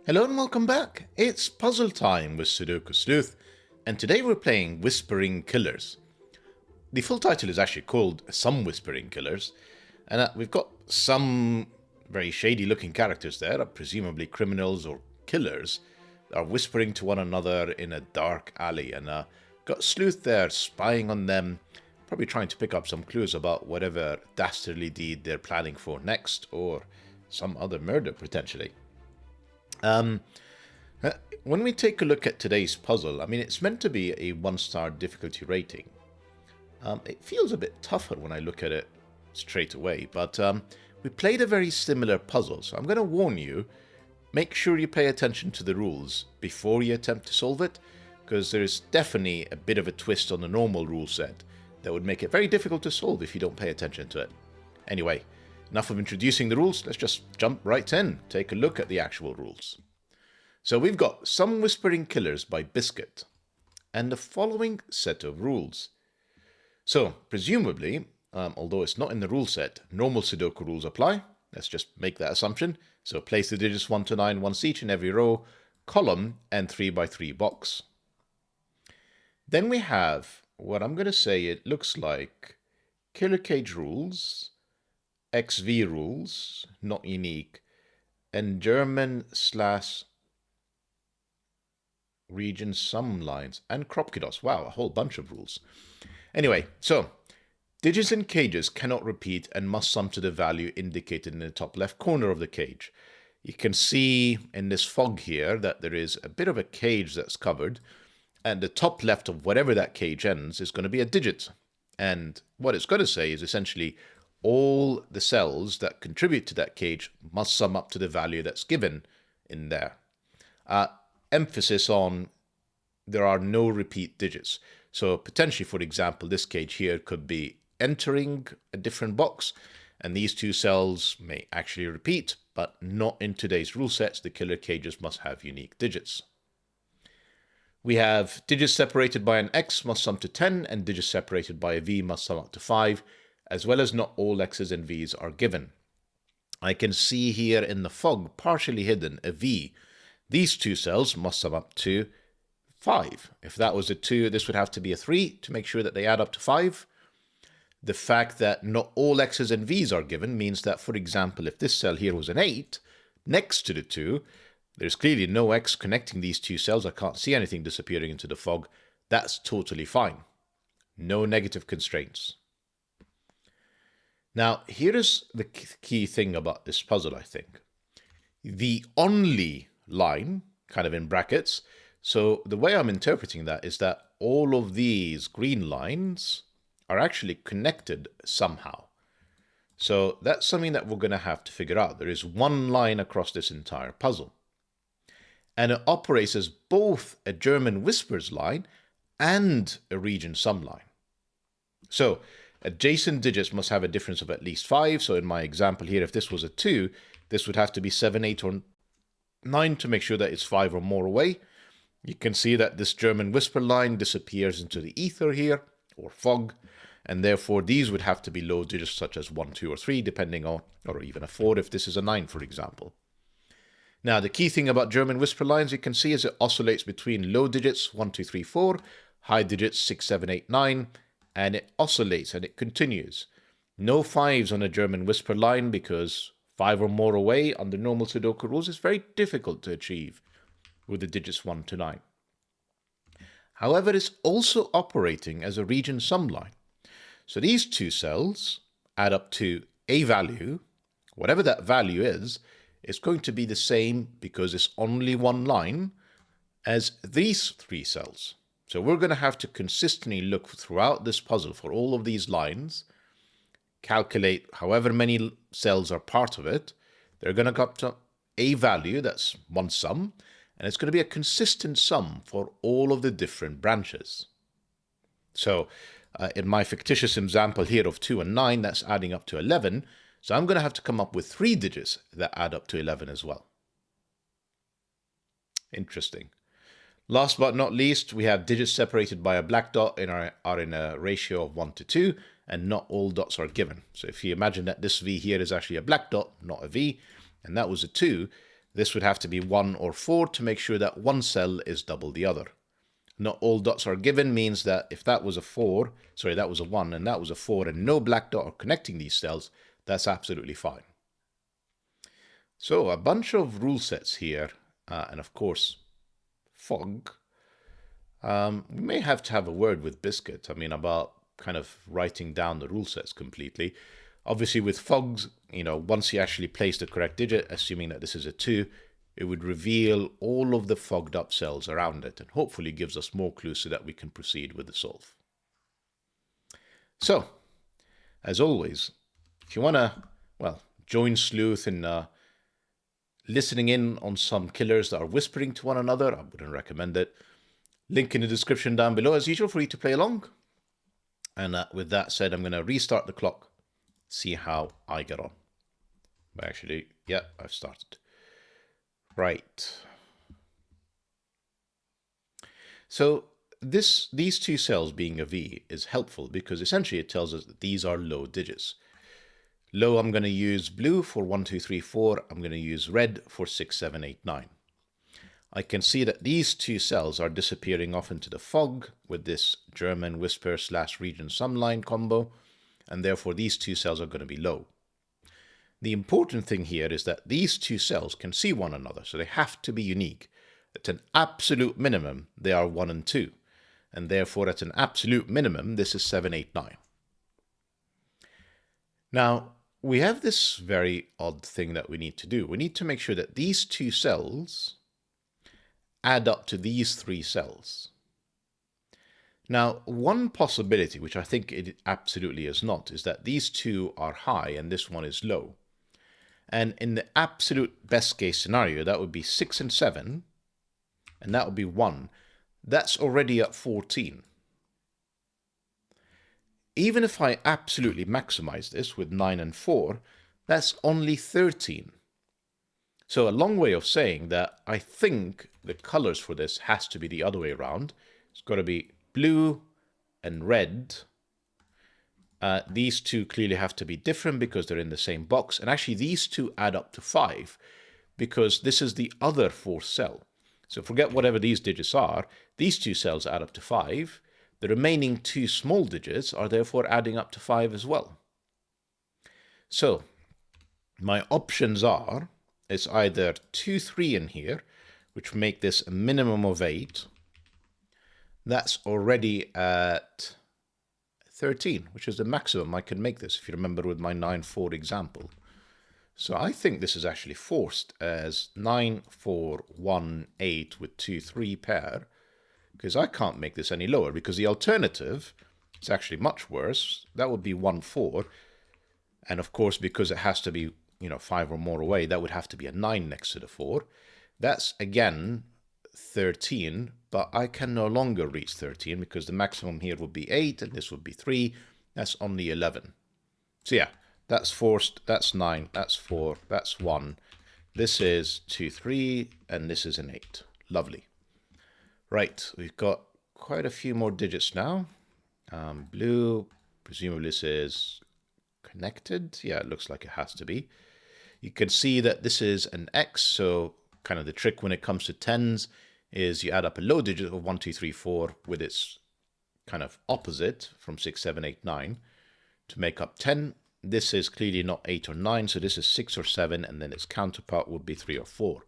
Hello and welcome back. It's puzzle time with Sudoku Sleuth, and today we're playing Whispering Killers. The full title is actually called Some Whispering Killers, and we've got some very shady looking characters there, presumably criminals or killers, that are whispering to one another in a dark alley, and got Sleuth there spying on them, probably trying to pick up some clues about whatever dastardly deed they're planning for next, or some other murder potentially. When we take a look at today's puzzle, I mean, it's meant to be a 1-star difficulty rating. It feels a bit tougher when I look at it straight away, but we played a very similar puzzle, so I'm going to warn you, make sure you pay attention to the rules before you attempt to solve it, because there's definitely a bit of a twist on the normal rule set that would make it very difficult to solve if you don't pay attention to it. Anyway, enough of introducing the rules, let's just jump right in, take a look at the actual rules. So we've got Some Whispering Killers by Biscuit, and the following set of rules. So, presumably, although it's not in the rule set, normal Sudoku rules apply. Let's just make that assumption. So place the digits 1 to 9 once each in every row, column, and 3x3 box. Then we have what I'm going to say it looks like Killer Cage rules, XV rules, not unique, and German/region sum lines, and Kropkidos. Wow, a whole bunch of rules. Anyway, so digits in cages cannot repeat and must sum to the value indicated in the top left corner of the cage. You can see in this fog here that there is a bit of a cage that's covered, and the top left of whatever that cage ends is going to be a digit. And what it's going to say is essentially all the cells that contribute to that cage must sum up to the value that's given in there. Emphasis on there are no repeat digits. So potentially, for example, this cage here could be entering a different box, and these two cells may actually repeat, but not in today's rule sets. The killer cages must have unique digits. We have digits separated by an X must sum to 10, and digits separated by a V must sum up to 5, as well as not all X's and V's are given. I can see here in the fog, partially hidden, a V. These two cells must sum up to 5. If that was a 2, this would have to be a 3 to make sure that they add up to 5. The fact that not all X's and V's are given means that, for example, if this cell here was an 8, next to the 2, there's clearly no X connecting these two cells. I can't see anything disappearing into the fog. That's totally fine. No negative constraints. Now, here is the key thing about this puzzle, I think. The only line, kind of in brackets, so the way I'm interpreting that is that all of these green lines are actually connected somehow. So that's something that we're going to have to figure out. There is one line across this entire puzzle, and it operates as both a German whispers line and a region sum line. So adjacent digits must have a difference of at least 5. So in my example here, if this was a 2, this would have to be 7, 8, or 9 to make sure that it's 5 or more away. You can see that this German whisper line disappears into the ether here, or fog, and therefore these would have to be low digits such as 1, 2, or 3, depending on, or even a 4 if this is a 9, for example. Now, the key thing about German whisper lines, you can see, is it oscillates between low digits 1, 2, 3, 4, high digits 6, 7, 8, 9, and it oscillates and it continues. No 5s on a German whisper line because 5 or more away under normal Sudoku rules is very difficult to achieve with the digits 1 to 9. However, it's also operating as a region sum line. So these two cells add up to a value. Whatever that value is, it's going to be the same because it's only one line as these 3 cells. So we're going to have to consistently look throughout this puzzle for all of these lines, calculate however many cells are part of it. They're going to go up to a value, that's one sum, and it's going to be a consistent sum for all of the different branches. So in my fictitious example here of 2 and 9, that's adding up to 11. So I'm going to have to come up with 3 digits that add up to 11 as well. Interesting. Last but not least, we have digits separated by a black dot are in a ratio of 1 to 2, and not all dots are given. So if you imagine that this V here is actually a black dot, not a V, and that was a 2, This would have to be 1 or 4 to make sure that one cell is double the other. Not all dots are given means that if that was a 4, sorry, that was a 1 and that was a 4 and no black dot are connecting these cells, that's absolutely fine. So a bunch of rule sets here, and of course, fog. We may have to have a word with Biscuit, about kind of writing down the rule sets completely. Obviously with fogs, once you actually place the correct digit, assuming that this is a 2, it would reveal all of the fogged up cells around it and hopefully gives us more clues so that we can proceed with the solve. So, as always, if you want to, join Sleuth in listening in on some killers that are whispering to one another, I wouldn't recommend it. Link in the description down below as usual for you to play along. And with that said, I'm going to restart the clock, see how I get on. Actually, yeah, I've started. Right. So these two cells being a V is helpful because essentially it tells us that these are low digits. Low, I'm going to use blue for 1, 2, 3, 4. I'm going to use red for 6, 7, 8, 9. I can see that these two cells are disappearing off into the fog with this German whisper / region sumline combo, and therefore these two cells are going to be low. The important thing here is that these two cells can see one another, so they have to be unique. At an absolute minimum, they are 1 and 2, and therefore at an absolute minimum, this is 7, 8, 9. Now, we have this very odd thing that we need to do. We need to make sure that these two cells add up to these 3 cells. Now, one possibility, which I think it absolutely is not, is that these two are high and this one is low. And in the absolute best case scenario, that would be 6 and 7, and that would be 1. That's already at 14. Even if I absolutely maximize this with 9 and 4, that's only 13. So a long way of saying that I think the colors for this has to be the other way around. It's got to be blue and red. These two clearly have to be different because they're in the same box. And actually these two add up to 5 because this is the other 4th cell. So forget whatever these digits are. These two cells add up to 5. The remaining 2 small digits are therefore adding up to 5 as well. So my options are, it's either 2, 3 in here, which make this a minimum of 8. That's already at 13, which is the maximum I can make this, if you remember with my 9, 4 example. So I think this is actually forced as 9, 4, 1, 8 with 2, 3 pair, because I can't make this any lower, because the alternative is actually much worse. That would be 1, 4. And of course, because it has to be 5 or more away, that would have to be a 9 next to the 4. That's again 13, but I can no longer reach 13 because the maximum here would be 8 and this would be 3. That's only 11. So yeah, that's forced, that's 9, that's 4, that's 1. This is 2, 3, and this is an 8. Lovely. Right, we've got quite a few more digits now. Blue, presumably this is connected. Yeah, it looks like it has to be. You can see that this is an X, so kind of the trick when it comes to tens is you add up a low digit of 1, 2, 3, 4 with its kind of opposite from 6, 7, 8, 9 to make up 10. This is clearly not 8 or 9, so this is 6 or 7, and then its counterpart would be 3 or 4.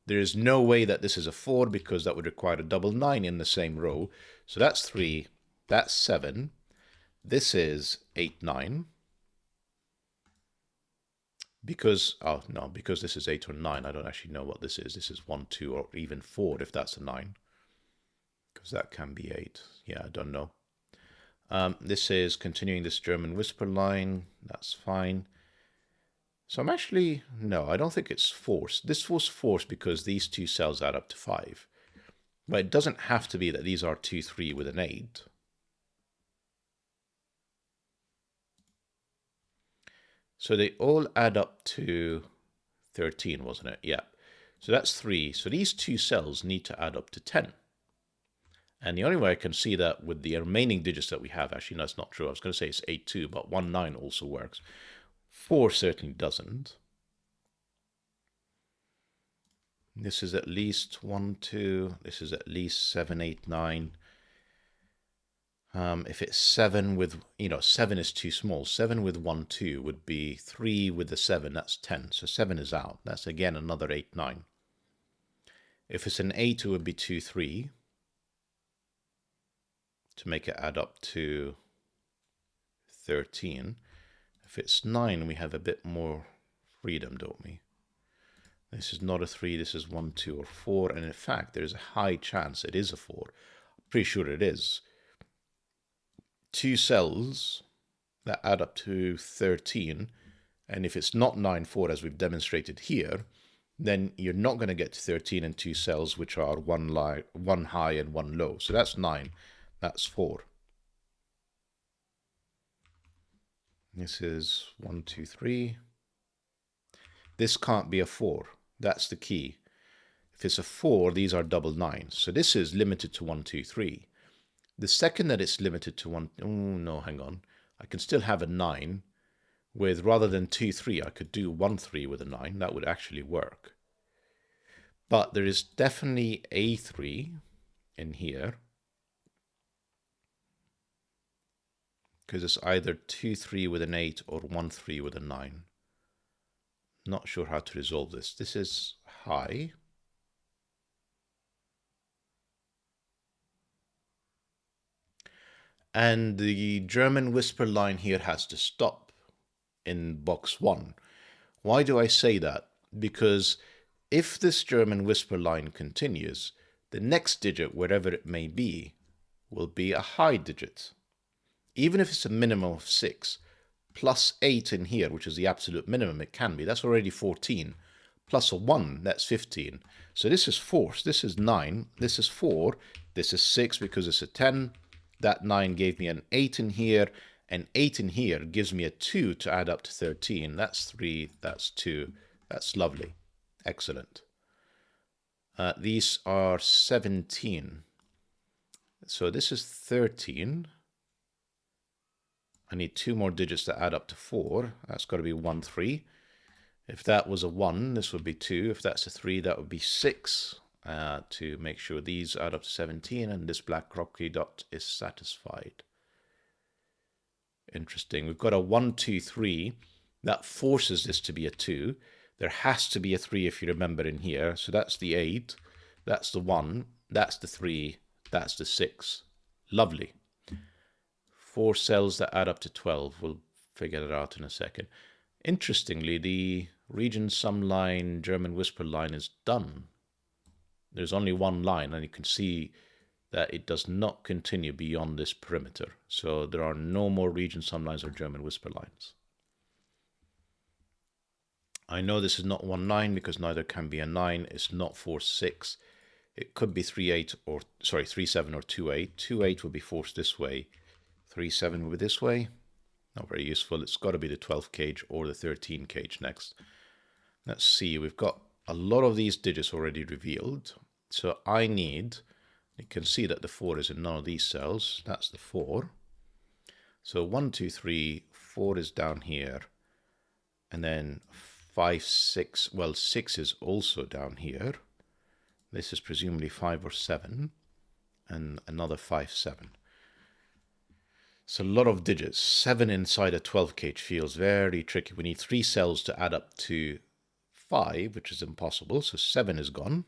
There is no way that this is a 4 because that would require a double 9 in the same row. So that's 3, that's 7. This is 8, 9. Because, oh no, because this is 8 or 9, I don't actually know what this is. This is 1, 2, or even 4 if that's a 9. Because that can be 8. Yeah, I don't know. This is continuing this German whisper line. That's fine. So I'm actually, no, I don't think it's forced. This was forced because these two cells add up to 5. But it doesn't have to be that these are 2, 3 with an 8. So they all add up to 13, wasn't it? Yeah. So that's 3. So these two cells need to add up to 10. And the only way I can see that with the remaining digits that we have, actually, no, that's not true. I was going to say it's 8, 2, but 1, 9 also works. 4 certainly doesn't. This is at least 1, 2. This is at least 7, 8, 9. If it's 7 with, 7 is too small. 7 with 1, 2 would be 3 with the 7. That's 10. So 7 is out. That's again another 8, 9. If it's an 8, it would be 2, 3 to make it add up to 13. If it's 9, we have a bit more freedom, don't we? This is not a 3, this is 1, 2, or 4. And in fact, there's a high chance it is a 4. I'm pretty sure it is. 2 cells that add up to 13. And if it's not 9, 4, as we've demonstrated here, then you're not going to get to 13 in 2 cells, which are one high and one low. So that's 9. That's 4. This is 1, 2, 3. This can't be a 4. That's the key. If it's a 4, these are double 9s. So this is limited to 1, 2, 3. The second that it's limited to 1... Oh, no, hang on. I can still have a 9 with, rather than 2, 3, I could do 1, 3 with a 9. That would actually work. But there is definitely a 3 in here, because it's either 2, 3 with an 8 or 1, 3 with a 9. Not sure how to resolve this. This is high. And the German whisper line here has to stop in box 1. Why do I say that? Because if this German whisper line continues, the next digit, wherever it may be, will be a high digit. Even if it's a minimum of 6, plus 8 in here, which is the absolute minimum it can be, that's already 14. Plus a 1, that's 15. So this is 4, this is 9, this is 4, this is 6 because it's a 10. That 9 gave me an 8 in here, and 8 in here gives me a 2 to add up to 13. That's 3, that's 2. That's lovely. Excellent. These are 17. So this is 13. I need 2 more digits to add up to 4. That's got to be 1, 3. If that was a 1, this would be 2. If that's a 3, that would be 6. To make sure these add up to 17, and this black croquis dot is satisfied. Interesting. We've got a 1, 2, 3. That forces this to be a 2. There has to be a 3 if you remember in here. So that's the 8. That's the 1. That's the 3. That's the 6. Lovely. 4 cells that add up to 12. We'll figure it out in a second. Interestingly, the region sum line, German whisper line is done. There's only one line, and you can see that it does not continue beyond this perimeter. So there are no more region sum lines or German whisper lines. I know this is not 1, 9 because neither can be a 9. It's not 4, 6. It could be 3, 8 or, sorry, 3, 7 or 2, 8. 2, 8 will be forced this way. 3, 7 will be this way. Not very useful. It's got to be the 12 cage or the 13 cage next. Let's see. We've got a lot of these digits already revealed. So I need, you can see that the 4 is in none of these cells. That's the 4. So 1, 2, 3, 4 is down here. And then 5, 6, well, 6 is also down here. This is presumably 5 or 7. And another 5, 7. So a lot of digits. 7 inside a 12 cage feels very tricky. We need 3 cells to add up to 5, which is impossible. So 7 is gone.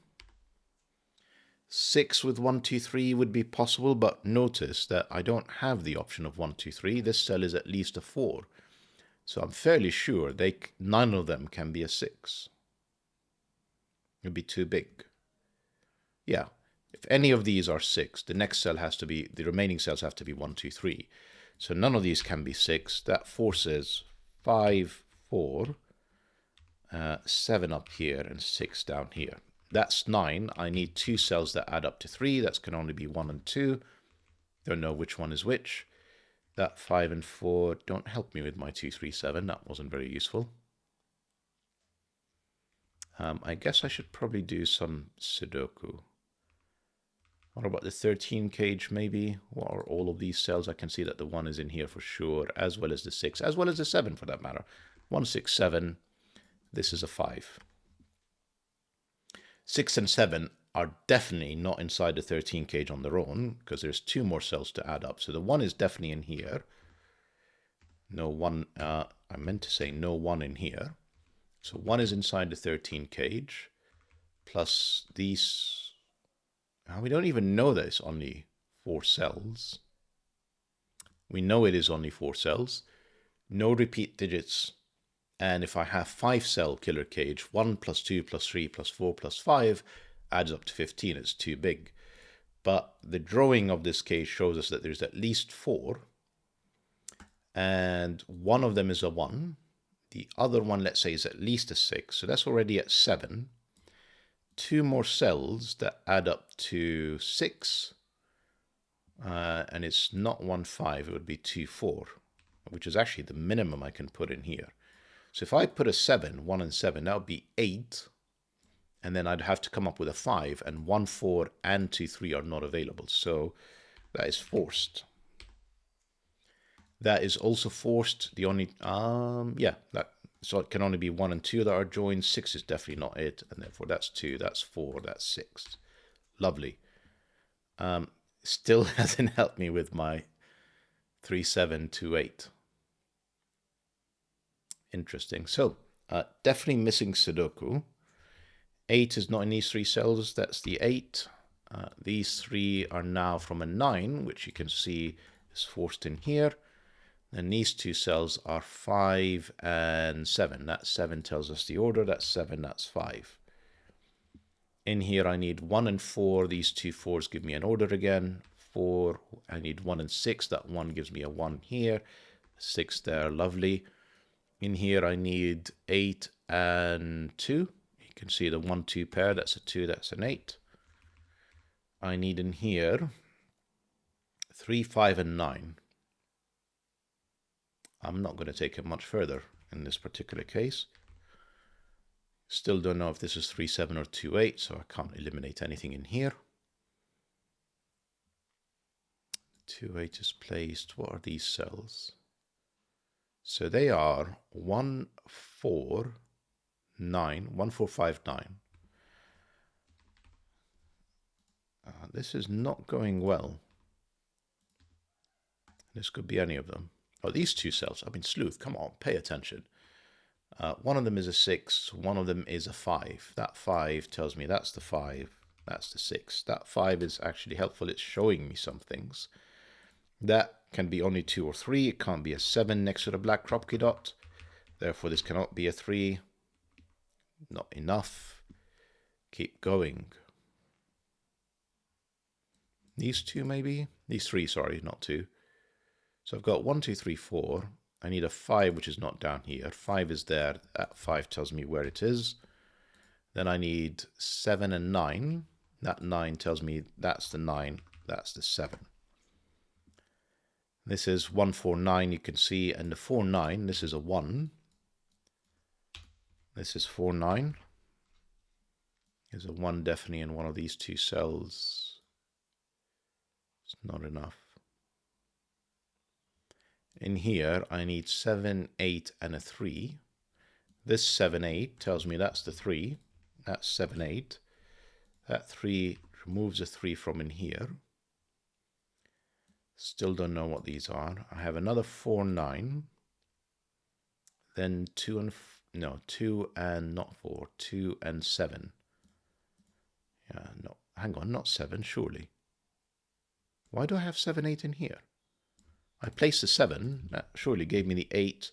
6 with 1, 2, 3 would be possible, but notice that I don't have the option of 1, 2, 3. This cell is at least a 4. So I'm fairly sure none of them can be a 6. It would be too big. Yeah, if any of these are 6, the next cell has to be, the remaining cells have to be 1, 2, 3. So none of these can be 6. That forces 5, 4, 7 up here, and 6 down here. That's 9. I need 2 cells that add up to 3. That can only be 1 and 2. Don't know which one is which. That 5 and 4 don't help me with my 2, 3, 7. That wasn't very useful. I guess I should probably do some Sudoku. What about the 13 cage maybe? What are all of these cells? I can see that the 1 is in here for sure, as well as the 6, as well as the 7 for that matter. 1, 6, 7. This is a 5. 6 and 7 are definitely not inside the 13 cage on their own, because there's 2 more cells to add up. So the 1 is definitely in here. No 1, I meant to say no 1 in here. So 1 is inside the 13 cage, plus these. We don't even know that it's only 4 cells. We know it is only 4 cells. No repeat digits. And if I have 5 cell killer cage, 1 plus 2 plus 3 plus 4 plus 5 adds up to 15. It's too big. But the drawing of this cage shows us that there's at least 4. And one of them is a 1. The other one, let's say, is at least a 6. So that's already at 7. 2 more cells that add up to 6. And it's not 1, 5. It would be 2, 4, which is actually the minimum I can put in here. So if I put a 7, 1 and 7, that would be 8. And then I'd have to come up with a 5. And 1, 4 and 2, 3 are not available. So that is forced. That is also forced. The only, so it can only be 1 and 2 that are joined. 6 is definitely not it. And therefore that's 2, that's 4, that's 6. Lovely. Still hasn't helped me with my 3, 7, 2, 8. Interesting. So definitely missing Sudoku. 8 is not in these 3 cells. That's the 8. These 3 are now from a 9, which you can see is forced in here. And these 2 cells are 5 and 7. That 7 tells us the order. That's 7, that's 5. In here I need 1 and 4. These 2 4s give me an order again. 4, I need 1 and 6. That 1 gives me a 1 here. 6 there, lovely. In here I need 8 and 2. You can see the 1, 2 pair. That's a 2, that's an 8. I need in here 3, 5, and 9. I'm not going to take it much further in this particular case. Still don't know if this is 3, 7 or 2, 8, so I can't eliminate anything in here. 2, 8 is placed. What are these cells? So they are 1, 4, 9, 1, 4, 5, 9. This is not going well. This could be any of them. Oh, these 2 cells. I mean, Sleuth, come on, pay attention. One of them is a 6. One of them is a 5. That 5 tells me that's the 5. That's the 6. That 5 is actually helpful. It's showing me some things. That can be only 2 or 3. It can't be a 7 next to the black Kropke dot. Therefore, this cannot be a 3. Not enough. Keep going. These 2 maybe? These 3, sorry, not 2. So I've got 1, 2, 3, 4. I need a 5, which is not down here. 5 is there. That 5 tells me where it is. Then I need 7 and 9. That 9 tells me that's the 9. That's the 7. This is 1, 4, 9, you can see. And the 4, 9, this is a 1. This is 4, 9. There's a 1 definitely in one of these 2 cells. It's not enough. In here, I need 7, 8, and a 3. This 7, 8 tells me that's the 3. That's 7, 8. That 3 removes a 3 from in here. Still don't know what these are. I have another 4, 9. Then 2 and... No, 2 and not 4. 2 and 7. Yeah, no. Hang on, not 7, surely. Why do I have 7, 8 in here? I placed the 7. That surely gave me the 8.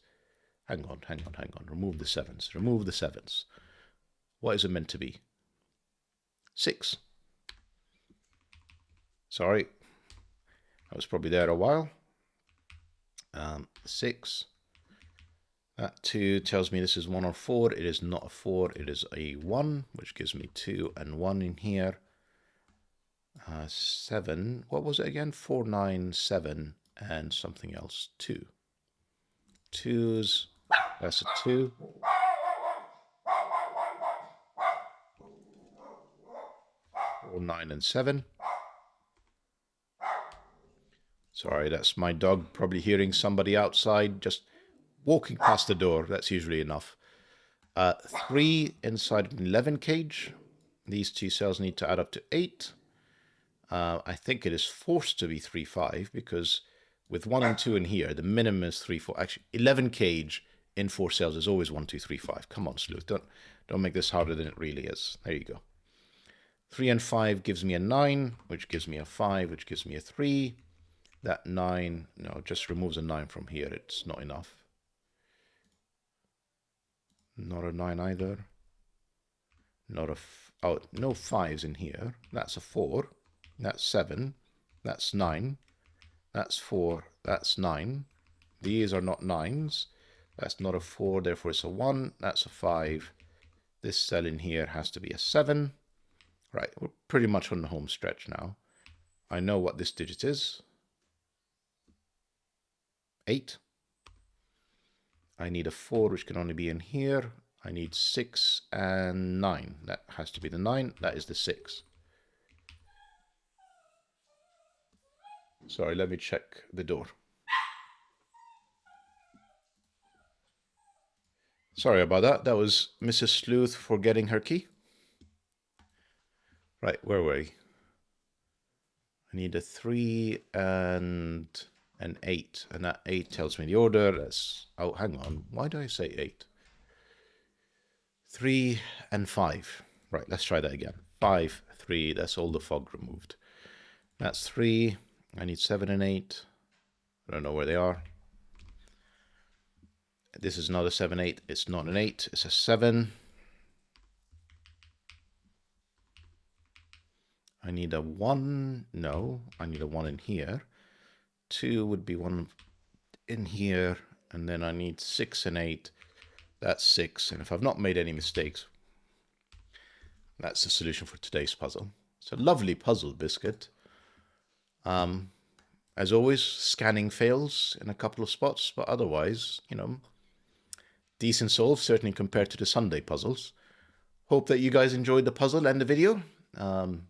Hang on. Remove the 7s. Remove the 7s. What is it meant to be? 6. Sorry. I was probably there a while. 6. That 2 tells me this is 1 or 4. It is not a 4. It is a 1, which gives me 2 and 1 in here. 7. What was it again? 4, 9, 7. And something else, 2. 2s, that's a 2. 4, 9, and 7. Sorry, that's my dog probably hearing somebody outside just walking past the door. That's usually enough. 3 inside an 11 cage. These two cells need to add up to 8. I think it is forced to be 3, 5 because with 1 and 2 in here, the minimum is 3, 4. Actually, 11 cage in 4 cells is always 1, 2, 3, 5. Come on, Sleuth. Don't make this harder than it really is. There you go. 3 and 5 gives me a 9, which gives me a 5, which gives me a 3. That 9, no, just removes a 9 from here. It's not enough. Not a 9 either. Not a, oh, no 5s in here. That's a 4. That's 7. That's 9. That's 4. That's 9. These are not 9s. That's not a 4, therefore it's a 1. That's a 5. This cell in here has to be a 7. Right, we're pretty much on the home stretch now. I know what this digit is. 8. I need a 4, which can only be in here. I need 6 and 9. That has to be the 9. That is the 6. Sorry, let me check the door. Sorry about that. That was Mrs. Sleuth forgetting her key. Right, where were we? I need a 3 and an 8. And that 8 tells me the order. That's, oh, hang on. Why do I say 8? 3 and 5. Right, let's try that again. 5, 3. That's all the fog removed. That's 3. I need 7 and 8. I don't know where they are. This is not a 7, 8. It's not an 8. It's a 7. I need a 1. No, I need a 1 in here. 2 would be 1 in here. And then I need 6 and 8. That's 6. And if I've not made any mistakes, that's the solution for today's puzzle. It's a lovely puzzle, Biscuit. As always, scanning fails in a couple of spots, but otherwise, you know, decent solve, certainly compared to the Sunday puzzles. Hope that you guys enjoyed the puzzle and the video. One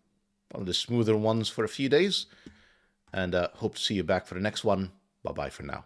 of the smoother ones for a few days. And hope to see you back for the next one. Bye-bye for now.